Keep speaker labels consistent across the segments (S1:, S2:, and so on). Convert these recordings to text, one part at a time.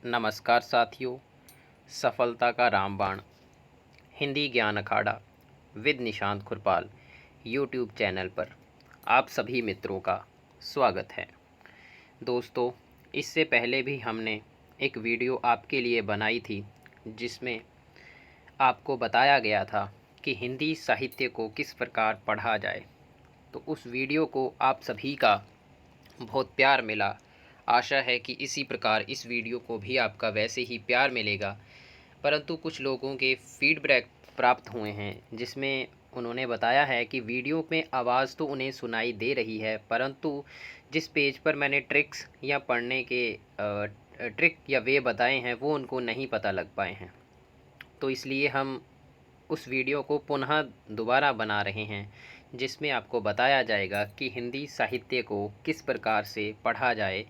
S1: नमस्कार साथियों। सफलता का रामबाण हिंदी ज्ञान अखाड़ा विद निशांत खुरपाल यूट्यूब चैनल पर आप सभी मित्रों का स्वागत है। दोस्तों, इससे पहले भी हमने एक वीडियो आपके लिए बनाई थी जिसमें आपको बताया गया था कि हिंदी साहित्य को किस प्रकार पढ़ा जाए। तो उस वीडियो को आप सभी का बहुत प्यार मिला। आशा है कि इसी प्रकार इस वीडियो को भी आपका वैसे ही प्यार मिलेगा। परंतु कुछ लोगों के फीडबैक प्राप्त हुए हैं जिसमें उन्होंने बताया है कि वीडियो में आवाज़ तो उन्हें सुनाई दे रही है, परंतु जिस पेज पर मैंने ट्रिक्स या पढ़ने के ट्रिक या वे बताए हैं वो उनको नहीं पता लग पाए हैं। तो इसलिए हम उस वीडियो को पुनः दोबारा बना रहे हैं जिसमें आपको बताया जाएगा कि हिंदी साहित्य को किस प्रकार से पढ़ा जाए।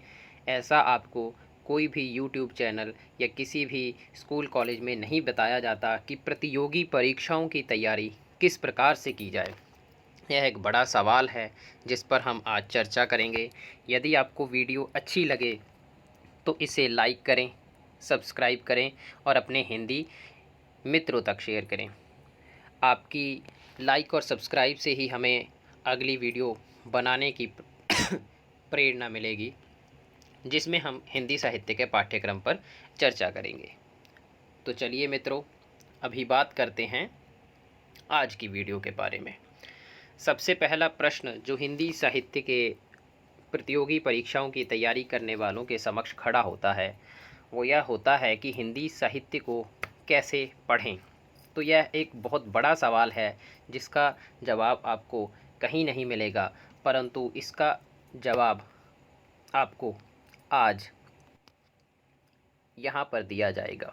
S1: ऐसा आपको कोई भी यूट्यूब चैनल या किसी भी स्कूल कॉलेज में नहीं बताया जाता कि प्रतियोगी परीक्षाओं की तैयारी किस प्रकार से की जाए। यह एक बड़ा सवाल है जिस पर हम आज चर्चा करेंगे। यदि आपको वीडियो अच्छी लगे तो इसे लाइक करें, सब्सक्राइब करें और अपने हिंदी मित्रों तक शेयर करें। आपकी लाइक और सब्सक्राइब से ही हमें अगली वीडियो बनाने की प्रेरणा मिलेगी जिसमें हम हिंदी साहित्य के पाठ्यक्रम पर चर्चा करेंगे। तो चलिए मित्रों, अभी बात करते हैं आज की वीडियो के बारे में। सबसे पहला प्रश्न जो हिंदी साहित्य के प्रतियोगी परीक्षाओं की तैयारी करने वालों के समक्ष खड़ा होता है वो यह होता है कि हिंदी साहित्य को कैसे पढ़ें। तो यह एक बहुत बड़ा सवाल है जिसका जवाब आपको कहीं नहीं मिलेगा, परंतु इसका जवाब आपको आज यहाँ पर दिया जाएगा।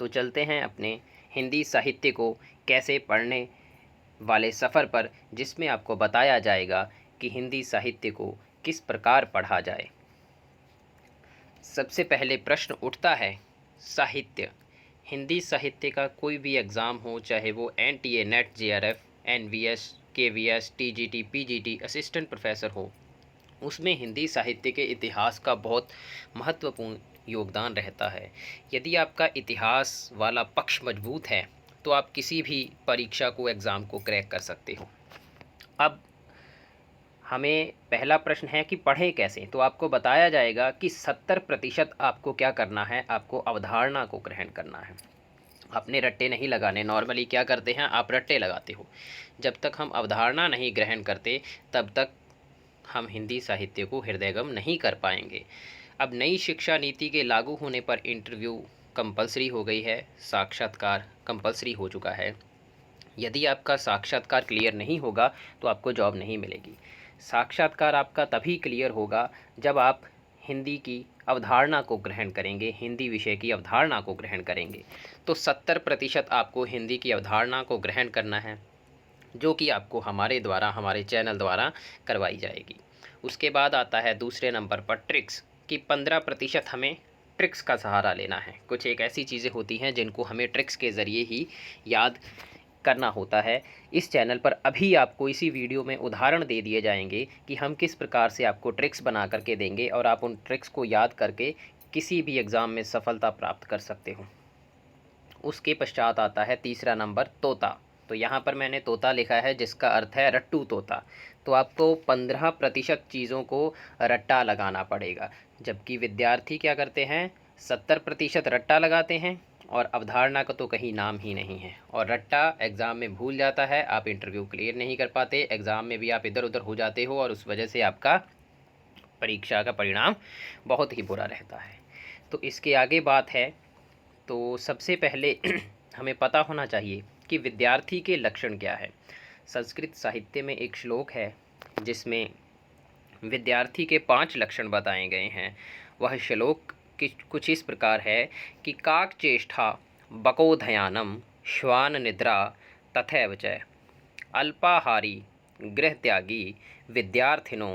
S1: तो चलते हैं अपने हिंदी साहित्य को कैसे पढ़ने वाले सफ़र पर, जिसमें आपको बताया जाएगा कि हिंदी साहित्य को किस प्रकार पढ़ा जाए। सबसे पहले प्रश्न उठता है साहित्य। हिंदी साहित्य का कोई भी एग्ज़ाम हो, चाहे वो NTA, net, JRF, NVS, KVS, TGT, PGT, assistant professor हो, उसमें हिंदी साहित्य के इतिहास का बहुत महत्वपूर्ण योगदान रहता है। यदि आपका इतिहास वाला पक्ष मजबूत है तो आप किसी भी परीक्षा को, एग्ज़ाम को क्रैक कर सकते हो। अब हमें पहला प्रश्न है कि पढ़ें कैसे। तो आपको बताया जाएगा कि 70% आपको क्या करना है, आपको अवधारणा को ग्रहण करना है। अपने रट्टे नहीं लगाने। नॉर्मली क्या करते हैं, आप रट्टे लगाते हो। जब तक हम अवधारणा नहीं ग्रहण करते तब तक हम हिंदी साहित्य को हृदयगम नहीं कर पाएंगे। अब नई शिक्षा नीति के लागू होने पर इंटरव्यू कंपलसरी हो गई है, साक्षात्कार कंपलसरी हो चुका है। यदि आपका साक्षात्कार क्लियर नहीं होगा तो आपको जॉब नहीं मिलेगी। साक्षात्कार आपका तभी क्लियर होगा जब आप हिंदी की अवधारणा को ग्रहण करेंगे, हिंदी विषय की अवधारणा को ग्रहण करेंगे। तो 70% आपको हिंदी की अवधारणा को ग्रहण करना है, जो कि आपको हमारे द्वारा, हमारे चैनल द्वारा करवाई जाएगी। उसके बाद आता है दूसरे नंबर पर ट्रिक्स, कि 15% हमें ट्रिक्स का सहारा लेना है। कुछ एक ऐसी चीज़ें होती हैं जिनको हमें ट्रिक्स के ज़रिए ही याद करना होता है। इस चैनल पर अभी आपको इसी वीडियो में उदाहरण दे दिए जाएंगे कि हम किस प्रकार से आपको ट्रिक्स बना करके देंगे और आप उन ट्रिक्स को याद करके किसी भी एग्ज़ाम में सफलता प्राप्त कर सकते हो। उसके पश्चात आता है तीसरा नंबर तोता। तो यहाँ पर मैंने तोता लिखा है जिसका अर्थ है रट्टू तोता। तो आपको 15% चीज़ों को रट्टा लगाना पड़ेगा, जबकि विद्यार्थी क्या करते हैं, 70% रट्टा लगाते हैं और अवधारणा का तो कहीं नाम ही नहीं है। और रट्टा एग्ज़ाम में भूल जाता है, आप इंटरव्यू क्लियर नहीं कर पाते, एग्ज़ाम में भी आप इधर उधर हो जाते हो और उस वजह से आपका परीक्षा का परिणाम बहुत ही बुरा रहता है। तो इसके आगे बात है, तो सबसे पहले हमें पता होना चाहिए कि विद्यार्थी के लक्षण क्या है। संस्कृत साहित्य में एक श्लोक है जिसमें विद्यार्थी के 5 लक्षण बताए गए हैं। वह श्लोक कुछ इस प्रकार है कि काक चेष्टा, बकोधयानम, श्वान निद्रा तथैव च अल्पाहारी, गृह त्यागी, विद्यार्थिनो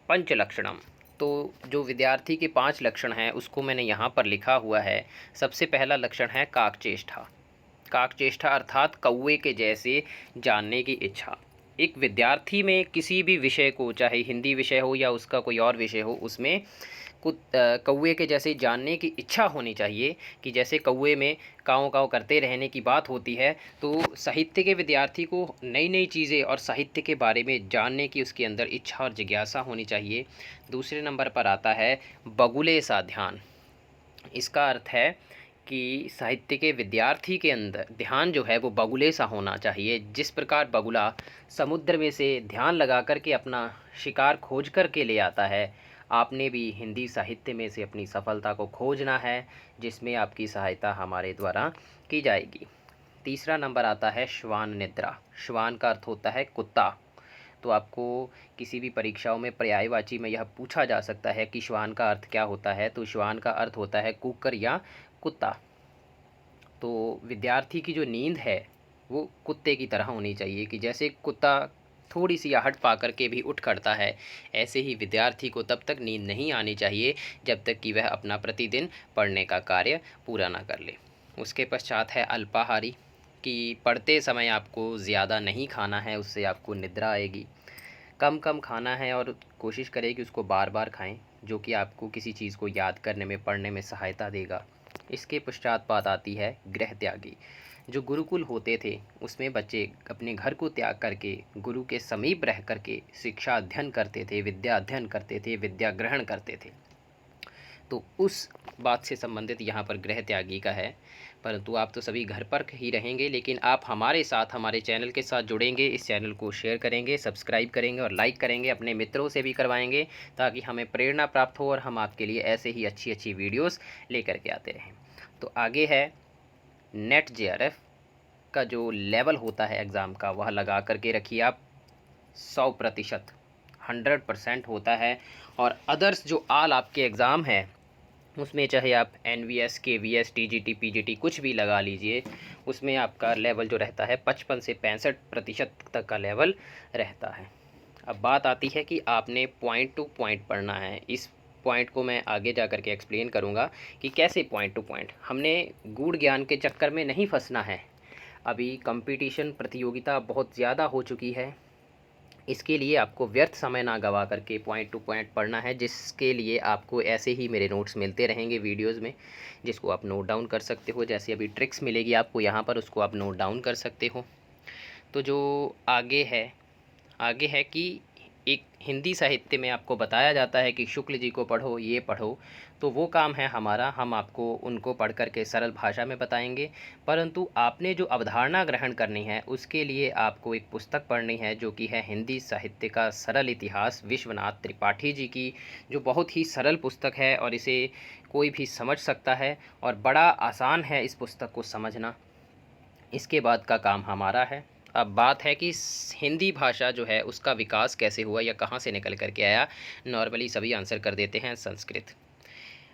S1: पंचलक्षणम। तो जो विद्यार्थी के 5 लक्षण हैं उसको मैंने यहाँ पर लिखा हुआ है। सबसे पहला लक्षण है काकचेष्टा। काकचेष्टा अर्थात कौवे के जैसे जानने की इच्छा। एक विद्यार्थी में किसी भी विषय को, चाहे हिंदी विषय हो या उसका कोई और विषय हो, उसमें कौवे के जैसे जानने की इच्छा होनी चाहिए कि जैसे कौवे में काँव काँव करते रहने की बात होती है, तो साहित्य के विद्यार्थी को नई नई चीज़ें और साहित्य के बारे में जानने की उसके अंदर इच्छा और जिज्ञासा होनी चाहिए। दूसरे नंबर पर आता है बगुले सा ध्यान। इसका अर्थ है कि साहित्य के विद्यार्थी के अंदर ध्यान जो है वो बगुले सा होना चाहिए। जिस प्रकार बगुला समुद्र में से ध्यान लगा कर के अपना शिकार खोज कर के ले आता है, आपने भी हिंदी साहित्य में से अपनी सफलता को खोजना है, जिसमें आपकी सहायता हमारे द्वारा की जाएगी। तीसरा नंबर आता है श्वान निद्रा। श्वान का अर्थ होता है कुत्ता। तो आपको किसी भी परीक्षाओं में पर्यायवाची में यह पूछा जा सकता है कि श्वान का अर्थ क्या होता है, तो श्वान का अर्थ होता है कुकर या कुत्ता। तो विद्यार्थी की जो नींद है वो कुत्ते की तरह होनी चाहिए कि जैसे कुत्ता थोड़ी सी आहट पा कर के भी उठ खड़ता है, ऐसे ही विद्यार्थी को तब तक नींद नहीं आनी चाहिए जब तक कि वह अपना प्रतिदिन पढ़ने का कार्य पूरा ना कर ले। उसके पश्चात है अल्पाहारी कि पढ़ते समय आपको ज़्यादा नहीं खाना है, उससे आपको निद्रा आएगी। कम कम खाना है और कोशिश करें कि उसको बार बार खाएं, जो कि आपको किसी चीज़ को याद करने में, पढ़ने में सहायता देगा। इसके पश्चात बात आती है गृह त्यागी। जो गुरुकुल होते थे उसमें बच्चे अपने घर को त्याग करके गुरु के समीप रह करके शिक्षा अध्ययन करते थे, विद्या अध्ययन करते थे, विद्या ग्रहण करते थे। तो उस बात से संबंधित यहाँ पर गृह त्यागी का है। परंतु आप तो सभी घर पर ही रहेंगे, लेकिन आप हमारे साथ, हमारे चैनल के साथ जुड़ेंगे, इस चैनल को शेयर करेंगे, सब्सक्राइब करेंगे और लाइक करेंगे, अपने मित्रों से भी करवाएंगे, ताकि हमें प्रेरणा प्राप्त हो और हम आपके लिए ऐसे ही अच्छी अच्छी वीडियोस लेकर के आते रहें। तो आगे है नेट जेआरएफ का जो लेवल होता है एग्ज़ाम का, वह लगा करके रखिए आप। 100% 100% होता है। और अदर्स जो आल आपके एग्ज़ाम है उसमें चाहे आप NVS, KVS, TGT, PGT कुछ भी लगा लीजिए, उसमें आपका लेवल जो रहता है 55 से 65% तक का लेवल रहता है। अब बात आती है कि आपने पॉइंट टू पॉइंट पढ़ना है। इस पॉइंट को मैं आगे जा कर के एक्सप्लेन करूँगा कि कैसे पॉइंट टू पॉइंट। हमने गूढ़ ज्ञान के चक्कर में नहीं फंसना है। अभी कंपटीशन, प्रतियोगिता बहुत ज़्यादा हो चुकी है, इसके लिए आपको व्यर्थ समय ना गवा करके पॉइंट टू पॉइंट पढ़ना है, जिसके लिए आपको ऐसे ही मेरे नोट्स मिलते रहेंगे वीडियोस में, जिसको आप नोट डाउन कर सकते हो। जैसे अभी ट्रिक्स मिलेगी आपको यहाँ पर, उसको आप नोट डाउन कर सकते हो। तो जो आगे है कि एक हिंदी साहित्य में आपको बताया जाता है कि शुक्ल जी को पढ़ो, ये पढ़ो, तो वो काम है हमारा, हम आपको उनको पढ़ कर के सरल भाषा में बताएंगे। परंतु आपने जो अवधारणा ग्रहण करनी है उसके लिए आपको एक पुस्तक पढ़नी है, जो कि है हिंदी साहित्य का सरल इतिहास, विश्वनाथ त्रिपाठी जी की, जो बहुत ही सरल पुस्तक है और इसे कोई भी समझ सकता है और बड़ा आसान है इस पुस्तक को समझना। इसके बाद का काम हमारा है। अब बात है कि हिंदी भाषा जो है उसका विकास कैसे हुआ या कहाँ से निकल कर के आया। नॉर्मली सभी आंसर कर देते हैं संस्कृत,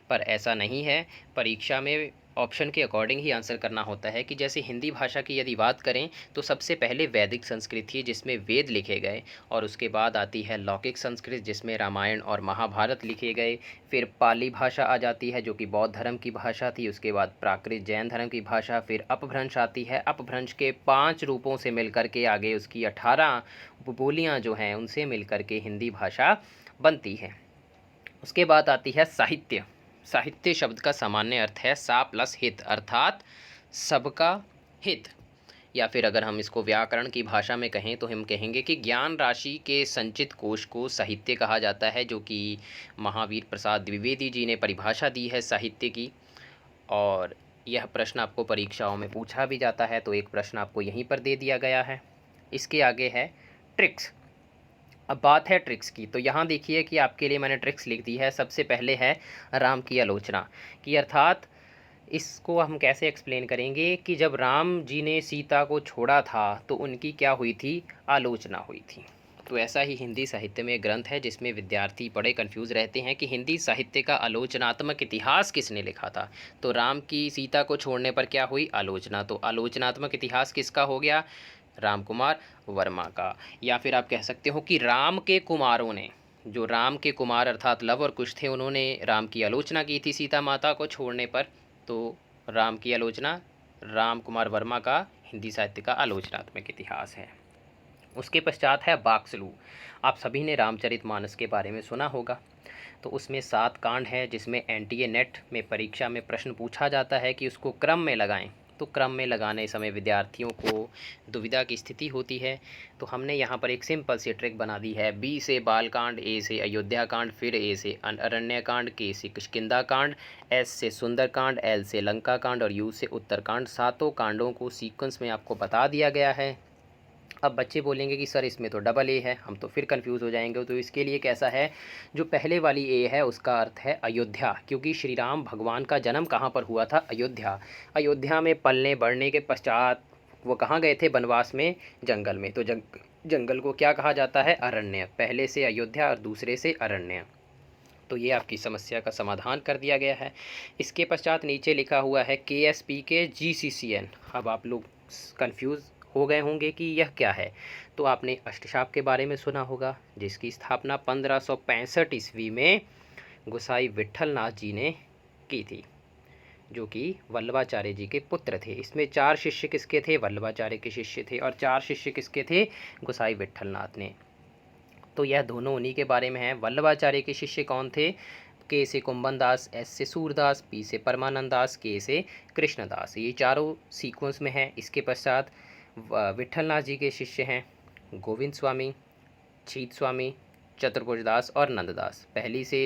S1: पर ऐसा नहीं है। परीक्षा में ऑप्शन के अकॉर्डिंग ही आंसर करना होता है। कि जैसे हिंदी भाषा की यदि बात करें तो सबसे पहले वैदिक संस्कृत थी, जिसमें वेद लिखे गए, और उसके बाद आती है लौकिक संस्कृत, जिसमें रामायण और महाभारत लिखे गए। फिर पाली भाषा आ जाती है, जो कि बौद्ध धर्म की भाषा थी। उसके बाद प्राकृत जैन धर्म की भाषा। फिर अपभ्रंश आती है, अपभ्रंश के 5 रूपों से मिलकर के आगे उसकी 18 बोलियाँ जो हैं उनसे मिलकर के हिंदी भाषा बनती है। उसके बाद आती है साहित्य। साहित्य शब्द का सामान्य अर्थ है सा प्लस हित, अर्थात सबका हित। या फिर अगर हम इसको व्याकरण की भाषा में कहें तो हम कहेंगे कि ज्ञान राशि के संचित कोश को साहित्य कहा जाता है, जो कि महावीर प्रसाद द्विवेदी जी ने परिभाषा दी है साहित्य की। और यह प्रश्न आपको परीक्षाओं में पूछा भी जाता है, तो एक प्रश्न आपको यहीं पर दे दिया गया है। इसके आगे है ट्रिक्स। अब बात है ट्रिक्स की, तो यहाँ देखिए कि आपके लिए मैंने ट्रिक्स लिख दी है। सबसे पहले है राम की आलोचना की, अर्थात इसको हम कैसे एक्सप्लेन करेंगे कि जब राम जी ने सीता को छोड़ा था तो उनकी क्या हुई थी, आलोचना हुई थी। तो ऐसा ही हिंदी साहित्य में ग्रंथ है जिसमें विद्यार्थी बड़े कंफ्यूज रहते हैं कि हिंदी साहित्य का आलोचनात्मक इतिहास किसने लिखा था। तो राम की सीता को छोड़ने पर क्या हुई, आलोचना। तो आलोचनात्मक इतिहास किसका हो गया, राम कुमार वर्मा का। या फिर आप कह सकते हो कि राम के कुमारों ने, जो राम के कुमार अर्थात लव और कुश थे, उन्होंने राम की आलोचना की थी सीता माता को छोड़ने पर। तो राम की आलोचना, राम कुमार वर्मा का हिंदी साहित्य का आलोचनात्मक इतिहास है। उसके पश्चात है बाक्सलू। आप सभी ने रामचरितमानस के बारे में सुना होगा। तो उसमें 7 कांड है, जिसमें एनटीए नेट में परीक्षा में प्रश्न पूछा जाता है कि उसको क्रम में लगाएं। तो क्रम में लगाने समय विद्यार्थियों को दुविधा की स्थिति होती है। तो हमने यहाँ पर एक सिंपल सी ट्रिक बना दी है। बी से बालकांड, ए से अयोध्या कांड, फिर ए से अरण्य कांड, के से किष्किंधा कांड, एस से सुंदर कांड, एल से लंका कांड और यू से उत्तरकांड। 7 कांडों को सीक्वेंस में आपको बता दिया गया है। अब बच्चे बोलेंगे कि सर इसमें तो डबल ए है, हम तो फिर कंफ्यूज हो जाएंगे। तो इसके लिए कैसा है, जो पहले वाली ए है उसका अर्थ है अयोध्या, क्योंकि श्री राम भगवान का जन्म कहाँ पर हुआ था, अयोध्या। अयोध्या में पलने बढ़ने के पश्चात वो कहाँ गए थे, वनवास में, जंगल में। तो जंगल को क्या कहा जाता है, अरण्य। पहले से अयोध्या और दूसरे से अरण्य। तो ये आपकी समस्या का समाधान कर दिया गया है। इसके पश्चात नीचे लिखा हुआ है KSPK GCCN। अब आप लोग कंफ्यूज हो गए होंगे कि यह क्या है। तो आपने अष्टशाप के बारे में सुना होगा, जिसकी स्थापना 1565 ईस्वी में गोसाई विट्ठलनाथ जी ने की थी, जो कि वल्लभाचार्य जी के पुत्र थे। इसमें 4 शिष्य किसके थे, वल्लभाचार्य के शिष्य थे, और 4 शिष्य किसके थे, गोसाई विट्ठलनाथ ने। तो यह दोनों उन्हीं के बारे में है। वल्लभाचार्य के शिष्य कौन थे, के से कुंभन दास, एस से सूरदास, पी से परमानंद दास, के से कृष्णदास। ये चारों सीक्वेंस में है। इसके पश्चात विट्ठलनाथ जी के शिष्य हैं गोविंद स्वामी, छीत स्वामी, चतुर्भुज दास और नंददास। पहली से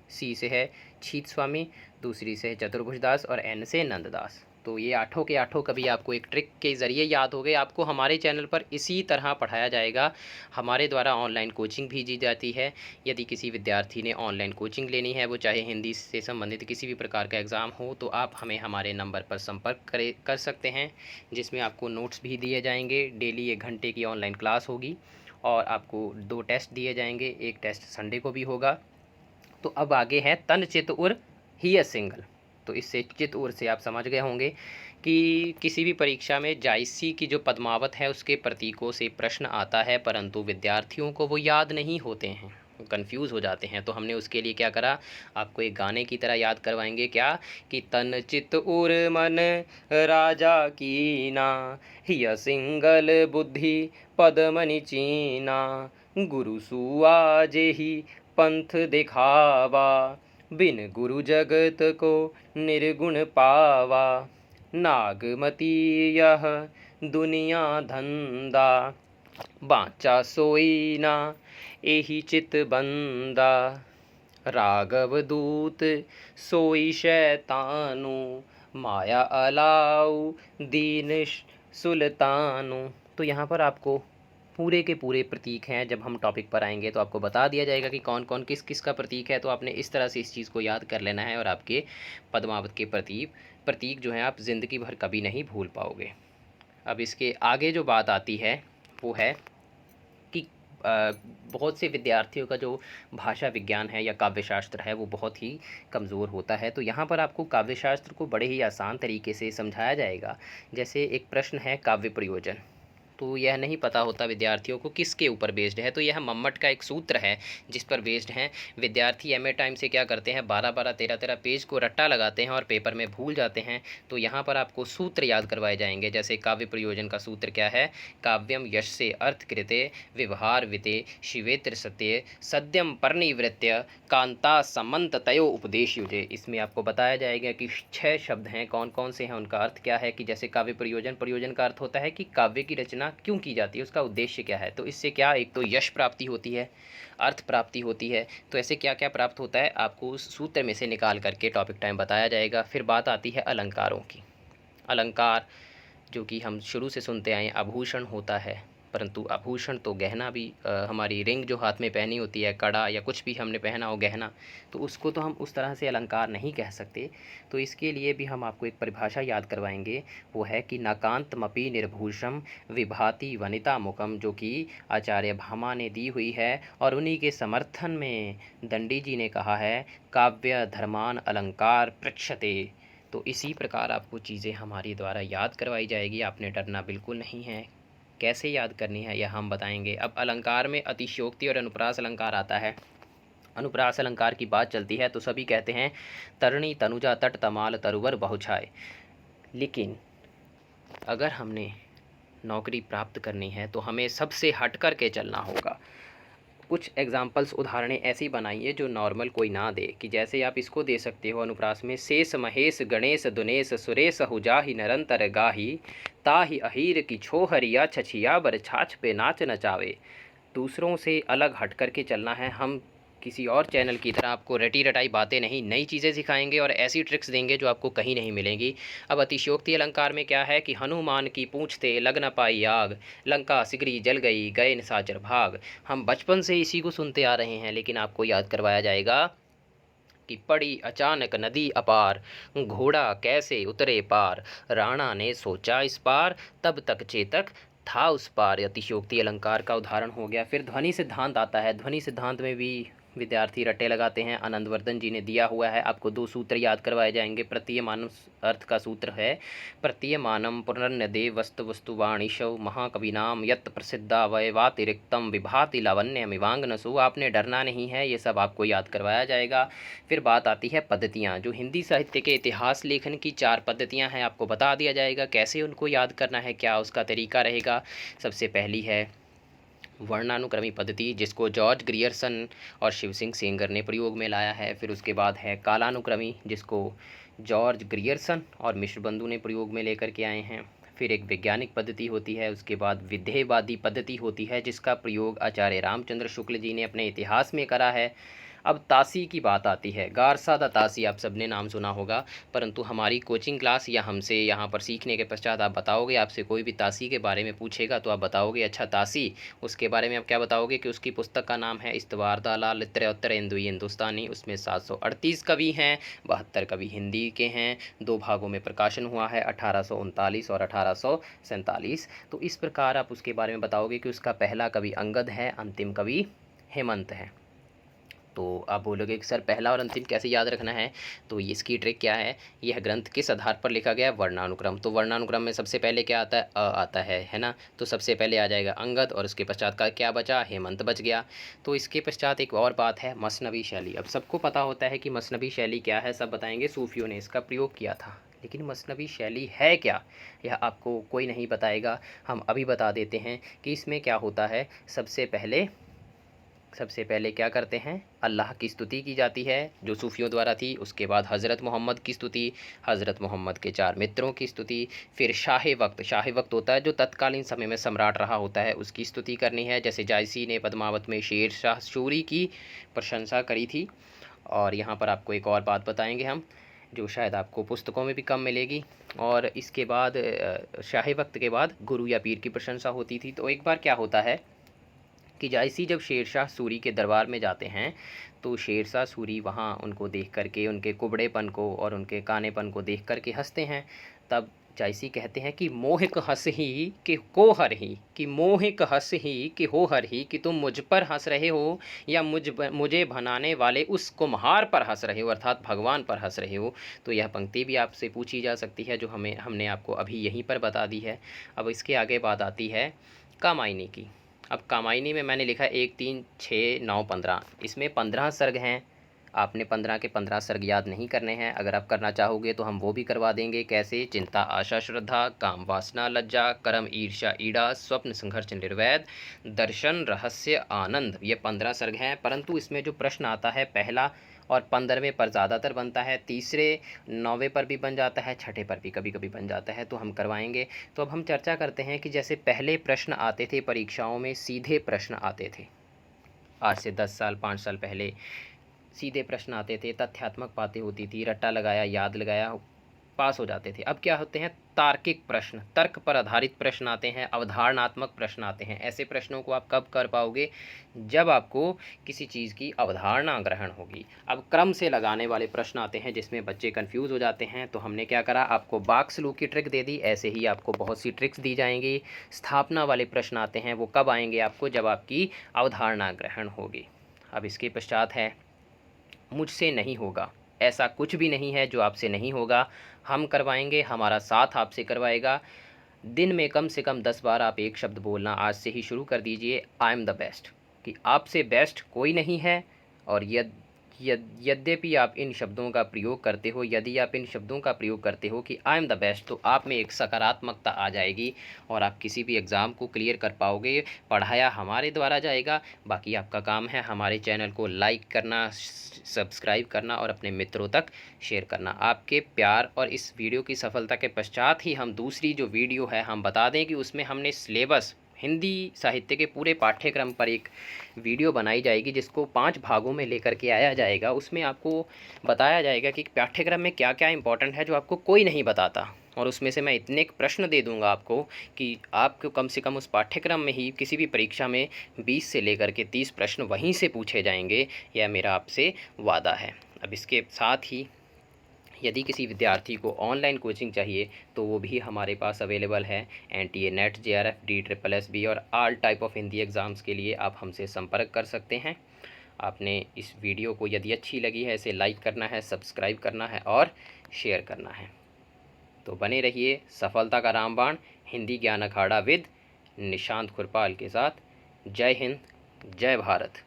S1: सी से है छीत स्वामी, दूसरी से है चतुर्भुज दास और एन से नंददास। तो ये 8 के 8 कभी आपको एक ट्रिक के ज़रिए याद हो गए। आपको हमारे चैनल पर इसी तरह पढ़ाया जाएगा। हमारे द्वारा ऑनलाइन कोचिंग भी दी जाती है। यदि किसी विद्यार्थी ने ऑनलाइन कोचिंग लेनी है, वो चाहे हिंदी से संबंधित किसी भी प्रकार का एग्ज़ाम हो, तो आप हमें हमारे नंबर पर संपर्क कर सकते हैं, जिसमें आपको नोट्स भी दिए जाएंगे। डेली 1 घंटे की ऑनलाइन क्लास होगी और आपको 2 टेस्ट दिए जाएंगे, एक टेस्ट संडे को भी होगा। तो अब आगे है तन चित उर ही सिंगल। तो इससे चित उर से आप समझ गए होंगे कि किसी भी परीक्षा में जायसी की जो पद्मावत है उसके प्रतीकों से प्रश्न आता है, परंतु विद्यार्थियों को वो याद नहीं होते हैं, कंफ्यूज हो जाते हैं। तो हमने उसके लिए क्या करा, आपको एक गाने की तरह याद करवाएंगे। क्या कि तन चित उर मन राजा कीना, हिय सिंगल बुद्धि पदमनि चीना, गुरु सुआ जेहि पंथ दिखावा, बिन गुरु जगत को निर्गुण पावा, नागमती यह दुनिया धंधा, बाचा सोई ना एहि चित बंदा, राघव दूत सोई शैतानु, माया अलाउ दीन सुल्तानु। तो यहाँ पर आपको पूरे के पूरे प्रतीक हैं। जब हम टॉपिक पर आएंगे तो आपको बता दिया जाएगा कि कौन कौन किस किस का प्रतीक है। तो आपने इस तरह से इस चीज़ को याद कर लेना है और आपके पद्मावत के प्रतीक जो हैं आप ज़िंदगी भर कभी नहीं भूल पाओगे। अब इसके आगे जो बात आती है वो है कि बहुत से विद्यार्थियों का जो भाषा विज्ञान है या काव्यशास्त्र है वो बहुत ही कमज़ोर होता है। तो यहाँ पर आपको काव्यशास्त्र को बड़े ही आसान तरीके से समझाया जाएगा। जैसे एक प्रश्न है काव्य प्रयोजन, तो यह नहीं पता होता विद्यार्थियों को किसके ऊपर बेस्ड है। तो यह मम्मट का एक सूत्र है जिस पर बेस्ड है। विद्यार्थी एमए टाइम से क्या करते हैं, 12-12, 13-13 पेज को रट्टा लगाते हैं और पेपर में भूल जाते हैं। तो यहाँ पर आपको सूत्र याद करवाए जाएंगे। जैसे काव्य प्रयोजन का सूत्र क्या है, काव्यम यश से अर्थ कृते व्यवहार विते शिवे त्रिसत्य सद्यम परिनिवृत्य कांता समंत तयो उपदेश युजे। इसमें आपको बताया जाएगा कि 6 शब्द हैं, कौन कौन से हैं, उनका अर्थ क्या है। कि जैसे काव्य प्रयोजन का अर्थ होता है कि काव्य की रचना क्यों की जाती है, उसका उद्देश्य क्या है। तो इससे क्या, एक तो यश प्राप्ति होती है, अर्थ प्राप्ति होती है। तो ऐसे क्या क्या प्राप्त होता है आपको उस सूत्र में से निकाल करके टॉपिक टाइम बताया जाएगा। फिर बात आती है अलंकारों की। अलंकार जो कि हम शुरू से सुनते आए, आभूषण होता है, परंतु आभूषण तो गहना भी, हमारी रिंग जो हाथ में पहनी होती है, कड़ा या कुछ भी हमने पहना हो गहना, तो उसको तो हम उस तरह से अलंकार नहीं कह सकते। तो इसके लिए भी हम आपको एक परिभाषा याद करवाएंगे। वो है कि नाकांतमपि निर्भूषम विभाति वनिता मुखम, जो कि आचार्य भामा ने दी हुई है। और उन्हीं के समर्थन में दंडी जी ने कहा है काव्य धर्मान अलंकार पृक्षते। तो इसी प्रकार आपको चीज़ें हमारी द्वारा याद करवाई जाएगी। आपने डरना बिल्कुल नहीं है। कैसे याद करनी है यह हम बताएंगे। अब अलंकार में अतिशयोक्ति और अनुप्रास अलंकार आता है। अनुप्रास अलंकार की बात चलती है तो सभी कहते हैं तरणी तनुजा तट तमाल तरुवर बहुछाए। लेकिन अगर हमने नौकरी प्राप्त करनी है तो हमें सबसे हट कर के चलना होगा। कुछ एग्जाम्पल्स उदाहरणें ऐसी बनाइए जो नॉर्मल कोई ना दे, कि जैसे आप इसको दे सकते हो अनुप्रास में, शेष महेश गणेश दुनेश सुरेश हुजाहि निरंतर गाही, ताहि अहीर की छोहरिया छछिया बर छाछ पे नाच नचावे। दूसरों से अलग हट करके चलना है। हम किसी और चैनल की तरह आपको रटी रटाई बातें नहीं, नई चीज़ें सिखाएंगे और ऐसी ट्रिक्स देंगे जो आपको कहीं नहीं मिलेंगी। अब अतिशयोक्ति अलंकार में क्या है कि हनुमान की पूँछ थे लग न पाई आग, लंका सिगरी जल गई गए निशाचर भाग। हम बचपन से इसी को सुनते आ रहे हैं, लेकिन आपको याद करवाया जाएगा कि पड़ी अचानक नदी अपार, घोड़ा कैसे उतरे पार, राणा ने सोचा इस पार, तब तक चेतक था उस पार। अतिशयोक्ति अलंकार का उदाहरण हो गया। फिर ध्वनि सिद्धांत आता है। ध्वनि सिद्धांत में भी विद्यार्थी रट्टे लगाते हैं। आनंदवर्धन जी ने दिया हुआ है, आपको 2 सूत्र याद करवाए जाएंगे। प्रतीयमानम अर्थ का सूत्र है प्रतीयमानम पुनर्नदेव वस्तु वस्तुवाणीशव महाकविनाम यत् प्रसिद्धा वयवातिरिक्तम विभाति लावण्यमिवांगनसु। आपने डरना नहीं है, ये सब आपको याद करवाया जाएगा। फिर बात आती है पद्धतियाँ। जो हिंदी साहित्य के इतिहास लेखन की 4 पद्धतियाँ हैं, आपको बता दिया जाएगा कैसे उनको याद करना है, क्या उसका तरीका रहेगा। सबसे पहली है वर्णानुक्रमी पद्धति, जिसको जॉर्ज ग्रियर्सन और शिव सिंह सेंगर ने प्रयोग में लाया है। फिर उसके बाद है कालानुक्रमी, जिसको जॉर्ज ग्रियर्सन और मिश्र बंधु ने प्रयोग में लेकर के आए हैं। फिर एक वैज्ञानिक पद्धति होती है। उसके बाद विधेयवादी पद्धति होती है, जिसका प्रयोग आचार्य रामचंद्र शुक्ल जी ने अपने इतिहास में करा है। अब तासी की बात आती है। गारसा द तासी आप सबने नाम सुना होगा, परंतु हमारी कोचिंग क्लास या हमसे यहाँ पर सीखने के पश्चात आप बताओगे, आपसे कोई भी तासी के बारे में पूछेगा तो आप बताओगे अच्छा तासी, उसके बारे में आप क्या बताओगे कि उसकी पुस्तक का नाम है इस्तवारदाला लित्रोत्तर हिंदुई हिंदुस्तानी। उसमें 738 कवि हैं, 72 कवि हिंदी के हैं, 2 भागों में प्रकाशन हुआ है 1839 और 1847। तो इस प्रकार आप उसके बारे में बताओगे कि उसका पहला कवि अंगद है, अंतिम कवि हेमंत है। तो आप बोलोगे कि सर पहला और अंतिम कैसे याद रखना है, तो इसकी ट्रिक क्या है, यह ग्रंथ किस आधार पर लिखा गया है, वर्णानुक्रम। तो वर्णानुक्रम में सबसे पहले क्या आता है, अ आता है ना। तो सबसे पहले आ जाएगा अंगद और उसके पश्चात का क्या बचा, हेमंत बच गया। तो इसके पश्चात एक और बात है मसनवी शैली। अब सबको पता होता है कि मसनवी शैली क्या है, सब बताएंगे सूफियों ने इसका प्रयोग किया था, लेकिन मसनवी शैली है क्या, यह आपको कोई नहीं बताएगा। हम अभी बता देते हैं कि इसमें क्या होता है। सबसे पहले क्या करते हैं, अल्लाह की स्तुति की जाती है जो सूफियों द्वारा थी। उसके बाद हज़रत मोहम्मद की स्तुति, हज़रत मोहम्मद के 4 मित्रों की स्तुति। फिर शाह वक्त होता है जो तत्कालीन समय में सम्राट रहा होता है, उसकी स्तुति करनी है। जैसे जायसी ने पद्मावत में शेर शाह सूरी की प्रशंसा करी थी। और यहाँ पर आपको एक और बात बताएंगे हम, जो शायद आपको पुस्तकों में भी कम मिलेगी। और इसके बाद शाह वक्त के बाद गुरु या पीर की प्रशंसा होती थी। तो एक बार क्या होता है कि जायसी जब शेरशाह सूरी के दरबार में जाते हैं, तो शेरशाह सूरी वहाँ उनको देख करके, उनके कुबड़ेपन को और उनके कानेपन को देख करके हंसते हैं। तब जायसी कहते हैं कि मोहिक हंस ही कि को हर ही, कि मोहिक हंस ही कि हो हर ही, कि तुम मुझ पर हंस रहे हो या मुझे बनाने वाले उस कुम्हार पर हंस रहे हो, अर्थात भगवान पर हंस रहे हो। तो यह पंक्ति भी आपसे पूछी जा सकती है, जो हमने आपको अभी यहीं पर बता दी है। अब इसके आगे बात आती है कामायनी की। अब कामायनी में मैंने लिखा 1 3 6 9 15, इसमें 15 सर्ग हैं। आपने 15 के 15 सर्ग याद नहीं करने हैं। अगर आप करना चाहोगे तो हम वो भी करवा देंगे। कैसे, चिंता आशा श्रद्धा, काम वासना लज्जा, कर्म ईर्ष्या ईड़ा, स्वप्न संघर्ष निर्वैध, दर्शन रहस्य आनंद, ये 15 सर्ग हैं। परंतु इसमें जो प्रश्न आता है पहला और 15वें पर ज़्यादातर बनता है, तीसरे 9वें पर भी बन जाता है, छठे पर भी कभी कभी बन जाता है, तो हम करवाएंगे। तो अब हम चर्चा करते हैं कि जैसे पहले प्रश्न आते थे परीक्षाओं में, सीधे प्रश्न आते थे। आज से 10 साल 5 साल पहले सीधे प्रश्न आते थे, तथ्यात्मक बातें होती थी, रट्टा लगाया याद लगाया पास हो जाते थे। अब क्या होते हैं, तार्किक प्रश्न, तर्क पर आधारित प्रश्न आते हैं, अवधारणात्मक प्रश्न आते हैं। ऐसे प्रश्नों को आप कब कर पाओगे, जब आपको किसी चीज़ की अवधारणा ग्रहण होगी। अब क्रम से लगाने वाले प्रश्न आते हैं जिसमें बच्चे कंफ्यूज हो जाते हैं। तो हमने क्या करा, आपको बाक्सलू की ट्रिक दे दी, ऐसे ही आपको बहुत सी ट्रिक्स दी जाएंगी। स्थापना वाले प्रश्न आते हैं, वो कब आएंगे आपको, जब आपकी अवधारणा ग्रहण होगी। अब इसके पश्चात है मुझसे नहीं होगा, ऐसा कुछ भी नहीं है जो आपसे नहीं होगा, हम करवाएंगे, हमारा साथ आपसे करवाएगा। दिन में कम से कम 10 बार आप एक शब्द बोलना आज से ही शुरू कर दीजिए, आई एम द बेस्ट, कि आपसे बेस्ट कोई नहीं है। और यह यद्यपि आप इन शब्दों का प्रयोग करते हो, यदि आप इन शब्दों का प्रयोग करते हो कि आई एम द बेस्ट, तो आप में एक सकारात्मकता आ जाएगी और आप किसी भी एग्ज़ाम को क्लियर कर पाओगे। पढ़ाया हमारे द्वारा जाएगा। बाकी आपका काम है हमारे चैनल को लाइक करना, सब्सक्राइब करना और अपने मित्रों तक शेयर करना। आपके प्यार और इस वीडियो की सफलता के पश्चात ही हम दूसरी जो वीडियो है हम बता दें कि उसमें हमने सिलेबस हिंदी साहित्य के पूरे पाठ्यक्रम पर एक वीडियो बनाई जाएगी, जिसको 5 भागों में लेकर के आया जाएगा। उसमें आपको बताया जाएगा कि पाठ्यक्रम में क्या क्या इंपॉर्टेंट है जो आपको कोई नहीं बताता, और उसमें से मैं इतने प्रश्न दे दूंगा आपको कि आपको कम से कम उस पाठ्यक्रम में ही किसी भी परीक्षा में 20 से लेकर के 30 प्रश्न वहीं से पूछे जाएंगे। यह मेरा आपसे वादा है। अब इसके साथ ही यदि किसी विद्यार्थी को ऑनलाइन कोचिंग चाहिए तो वो भी हमारे पास अवेलेबल है। NTA नेट, JRF, DSSB और all type of Hindi exams के लिए आप हमसे संपर्क कर सकते हैं। आपने इस वीडियो को यदि अच्छी लगी है इसे लाइक करना है, सब्सक्राइब करना है और शेयर करना है। तो बने रहिए सफलता का रामबाण हिंदी ज्ञान अखाड़ा विद निशांत खुरपाल के साथ। जय हिंद, जय भारत।